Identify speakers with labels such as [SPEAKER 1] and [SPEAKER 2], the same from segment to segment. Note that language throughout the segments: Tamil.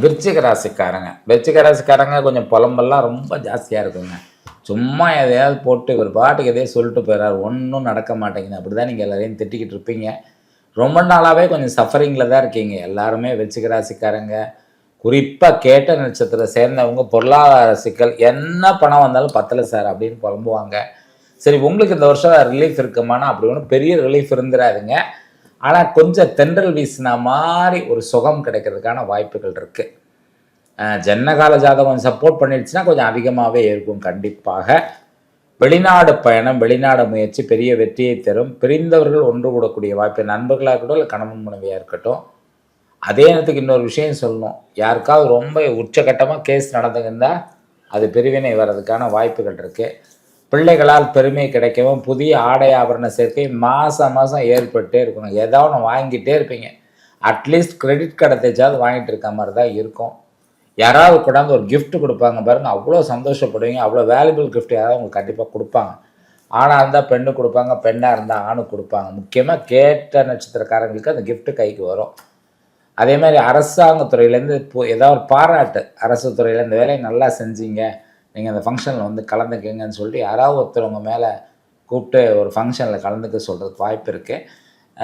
[SPEAKER 1] விருச்சிக ராசிக்காரங்க கொஞ்சம் புலம்பெல்லாம் ரொம்ப ஜாஸ்தியாக இருக்குங்க. சும்மா எதையாவது போட்டு இவர் பாட்டுக்கு எதையோ சொல்லிட்டு போயிறாரு. ஒன்றும் நடக்க மாட்டேங்குது. அப்படி தான் நீங்கள் எல்லாரையும் திட்டிக்கிட்டு இருப்பீங்க. ரொம்ப நாளாகவே கொஞ்சம் சஃபரிங்கில் தான் இருக்கீங்க. எல்லாருமே விருச்சிக ராசிக்காரங்க குறிப்பாக கேட்ட நட்சத்திரத்தை சேர்ந்தவங்க பொருளாதார சிக்கல் என்ன பணம் வந்தாலும் பத்தலை சார் அப்படின்னு புலம்புவாங்க. சரி, உங்களுக்கு இந்த வருஷம் ரிலீஃப் இருக்குமானா அப்படி ஒன்றும் பெரிய ரிலீஃப் இருந்துடாதுங்க. ஆனால் கொஞ்சம் தென்றல் வீசினா மாதிரி ஒரு சுகம் கிடைக்கிறதுக்கான வாய்ப்புகள் இருக்குது. ஜன்னகால ஜாதகம் சப்போர்ட் பண்ணிடுச்சுன்னா கொஞ்சம் அதிகமாகவே இருக்கும். கண்டிப்பாக வெளிநாடு பயணம், வெளிநாடு முயற்சி பெரிய வெற்றியை தரும். பிரிந்தவர்கள் ஒன்று கூடக்கூடிய வாய்ப்பு, நண்பர்களாக இருக்கட்டும் இல்லை கணவன் மனைவியாக இருக்கட்டும். அதே நேரத்துக்கு இன்னொரு விஷயம் சொல்லணும், யாருக்காவது ரொம்ப உச்சகட்டமாக கேஸ் நடந்துருந்தால் அது பிரிவினை வர்றதுக்கான வாய்ப்புகள் இருக்குது. பிள்ளைகளால் பெருமை கிடைக்கவும் புதிய ஆடை ஆபரண சேர்க்கை மாதம் மாதம் ஏற்பட்டே இருக்கணும். ஏதாவது ஒன்று வாங்கிட்டே இருப்பீங்க. அட்லீஸ்ட் கிரெடிட் கார்டை தேய்ச்சாவது வாங்கிட்டு இருக்க மாதிரி தான் இருக்கும். யாராவது கூடாந்து ஒரு கிஃப்ட் கொடுப்பாங்க பாருங்கள், அவ்வளோ சந்தோஷப்படுவீங்க. அவ்வளோ வேல்யூபிள் கிஃப்ட் யாராவது உங்களுக்கு கண்டிப்பாக கொடுப்பாங்க. ஆணாக இருந்தால் பெண்ணு கொடுப்பாங்க, பெண்ணாக இருந்தால் ஆணு கொடுப்பாங்க. முக்கியமாக கேட்ட நட்சத்திரக்காரங்களுக்கு அந்த கிஃப்ட்டு கைக்கு வரும். அதே மாதிரி அரசாங்கத்துறையிலேருந்து ஏதாவது ஒரு பாராட்டு, அரசு துறையில் இந்த வேலையை நல்லா செஞ்சீங்க, நீங்கள் அந்த ஃபங்க்ஷனில் வந்து கலந்துக்கங்கன்னு சொல்லிட்டு யாராவது ஒருத்தவங்க மேலே கூப்பிட்டு ஒரு ஃபங்க்ஷனில் கலந்துக்க சொல்கிறதுக்கு வாய்ப்பு இருக்குது.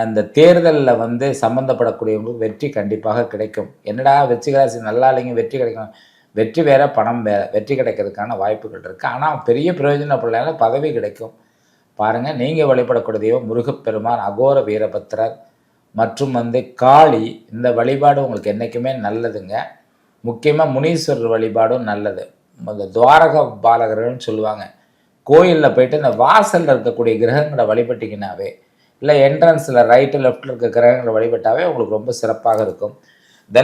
[SPEAKER 1] அந்த தேர்தலில் வந்து சம்மந்தப்படக்கூடியவங்களுக்கு வெற்றி கண்டிப்பாக கிடைக்கும். என்னடா விருச்சிக நல்லா இல்லைங்க, வெற்றி கிடைக்கும். வெற்றி வேறு, பணம் வேறு. வெற்றி கிடைக்கிறதுக்கான வாய்ப்புகள் இருக்குது. ஆனால் பெரிய பிரயோஜனப்படலைன்னா பதவி கிடைக்கும். பாருங்கள், நீங்கள் வழிபடக்கூடிய தெய்வம் முருகப்பெருமான், அகோர வீரபத்திரர் மற்றும் வந்து காளி. இந்த வழிபாடு உங்களுக்கு என்றைக்குமே நல்லதுங்க. முக்கியமாக முனீஸ்வரர் வழிபாடும் நல்லது. இந்த துவாரக பாலகர்கள்னு சொல்லுவாங்க. கோயிலில் போயிட்டு இந்த வாசலில் இருக்கக்கூடிய கிரகங்களை வழிபட்டிங்கனாவே, இல்லை என்ட்ரன்ஸில் ரைட்டு லெஃப்ட்டில் இருக்க கிரகங்களை வழிபட்டாவே உங்களுக்கு ரொம்ப சிறப்பாக இருக்கும்.